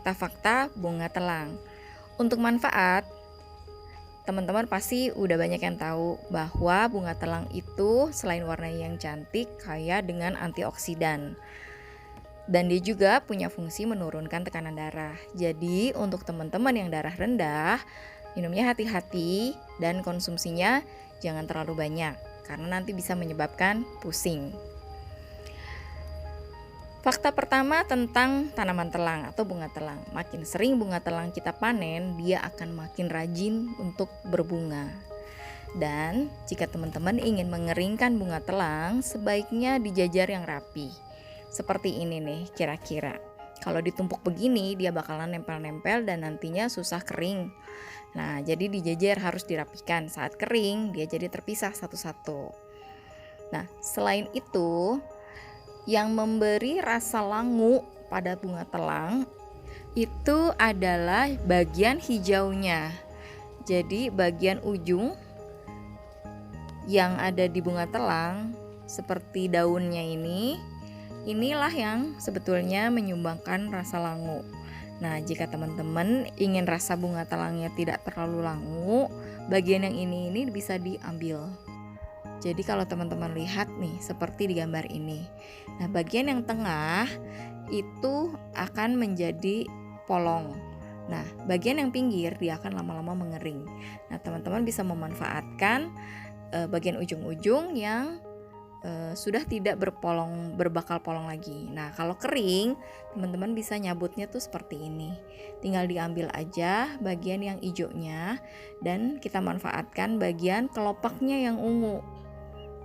fakta-fakta bunga telang. Untuk manfaat, teman-teman pasti udah banyak yang tahu bahwa bunga telang itu selain warna yang cantik, kaya dengan antioksidan. Dan dia juga punya fungsi menurunkan tekanan darah. Jadi untuk teman-teman yang darah rendah, minumnya hati-hati dan konsumsinya jangan terlalu banyak karena nanti bisa menyebabkan pusing. Fakta pertama tentang tanaman telang atau bunga telang. Makin sering bunga telang kita panen, dia akan makin rajin untuk berbunga. Dan jika teman-teman ingin mengeringkan bunga telang, sebaiknya dijajar yang rapi. Seperti ini nih kira-kira. Kalau ditumpuk begini, dia bakalan nempel-nempel dan nantinya susah kering. Nah, jadi dijajar harus dirapikan. Saat kering, dia jadi terpisah satu-satu. Nah, selain itu, yang memberi rasa langu pada bunga telang itu adalah bagian hijaunya. Jadi bagian ujung yang ada di bunga telang seperti daunnya inilah yang sebetulnya menyumbangkan rasa langu. Nah, jika teman-teman ingin rasa bunga telangnya tidak terlalu langu, bagian yang ini bisa diambil. Jadi kalau teman-teman lihat nih seperti di gambar ini. Nah, bagian yang tengah itu akan menjadi polong. Nah, bagian yang pinggir dia akan lama-lama mengering. Nah, teman-teman bisa memanfaatkan bagian ujung-ujung yang sudah tidak berbakal polong lagi. Nah, kalau kering, teman-teman bisa nyabutnya tuh seperti ini. Tinggal diambil aja bagian yang hijaunya dan kita manfaatkan bagian kelopaknya yang ungu.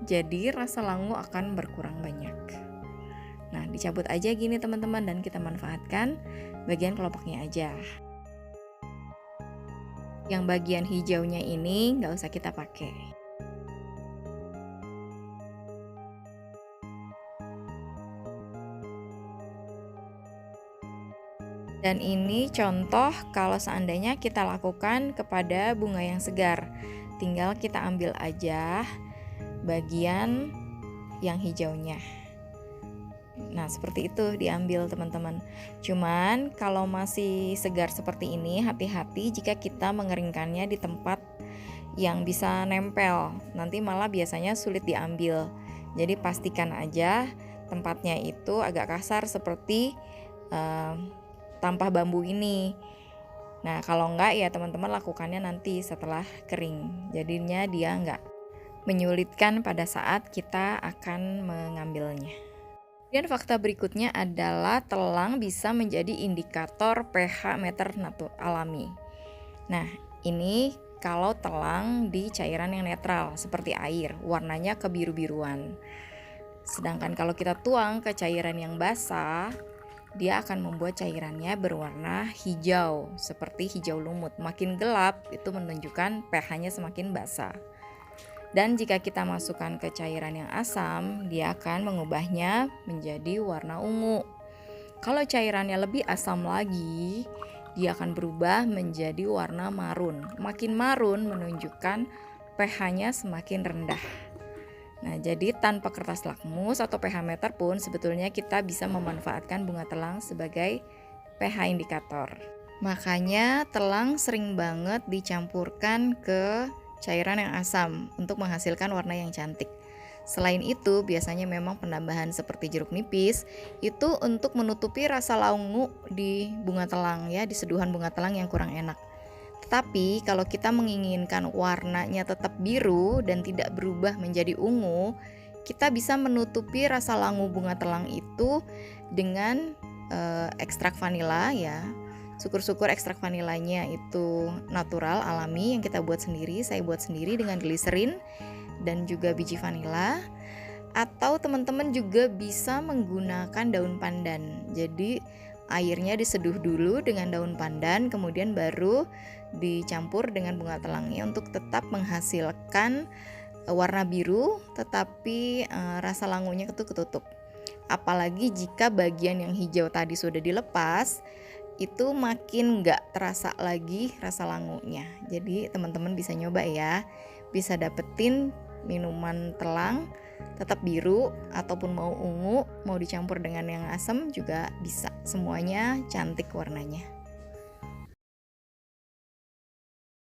Jadi rasa langu akan berkurang banyak. Nah, dicabut aja gini teman-teman dan kita manfaatkan bagian kelopaknya aja. Yang bagian hijaunya ini nggak usah kita pakai. Dan ini contoh kalau seandainya kita lakukan kepada bunga yang segar. Tinggal kita ambil aja bagian yang hijaunya. Nah, seperti itu diambil teman-teman. Cuman kalau masih segar seperti ini, hati-hati jika kita mengeringkannya di tempat yang bisa nempel. Nanti malah biasanya sulit diambil. Jadi pastikan aja tempatnya itu agak kasar seperti tampah bambu ini. Nah, kalau enggak ya teman-teman lakukannya nanti setelah kering. Jadinya dia enggak menyulitkan pada saat kita akan mengambilnya. Dan fakta berikutnya adalah telang bisa menjadi indikator pH meter alami. Nah, ini kalau telang di cairan yang netral seperti air, warnanya kebiru-biruan. Sedangkan kalau kita tuang ke cairan yang basah, dia akan membuat cairannya berwarna hijau, seperti hijau lumut. Makin gelap itu menunjukkan pH-nya semakin basah. Dan jika kita masukkan ke cairan yang asam, dia akan mengubahnya menjadi warna ungu. Kalau cairannya lebih asam lagi, dia akan berubah menjadi warna marun. Makin marun menunjukkan pH-nya semakin rendah. Nah, jadi tanpa kertas lakmus atau pH meter pun sebetulnya kita bisa memanfaatkan bunga telang sebagai pH indikator. Makanya telang sering banget dicampurkan ke cairan yang asam untuk menghasilkan warna yang cantik. Selain itu, biasanya memang penambahan seperti jeruk nipis itu untuk menutupi rasa langu di bunga telang ya, di seduhan bunga telang yang kurang enak. Tetapi kalau kita menginginkan warnanya tetap biru dan tidak berubah menjadi ungu, kita bisa menutupi rasa langu bunga telang itu dengan ekstrak vanila ya. Syukur-syukur ekstrak vanilanya itu natural, alami yang kita buat sendiri. Saya buat sendiri dengan gliserin dan juga biji vanila. Atau teman-teman juga bisa menggunakan daun pandan. Jadi airnya diseduh dulu dengan daun pandan, kemudian baru dicampur dengan bunga telangnya untuk tetap menghasilkan warna biru, tetapi rasa langunya itu ketutup. Apalagi jika bagian yang hijau tadi sudah dilepas, itu makin gak terasa lagi rasa langunya. Jadi teman-teman bisa nyoba ya, bisa dapetin minuman telang tetap biru ataupun mau ungu, mau dicampur dengan yang asam juga bisa. Semuanya cantik warnanya.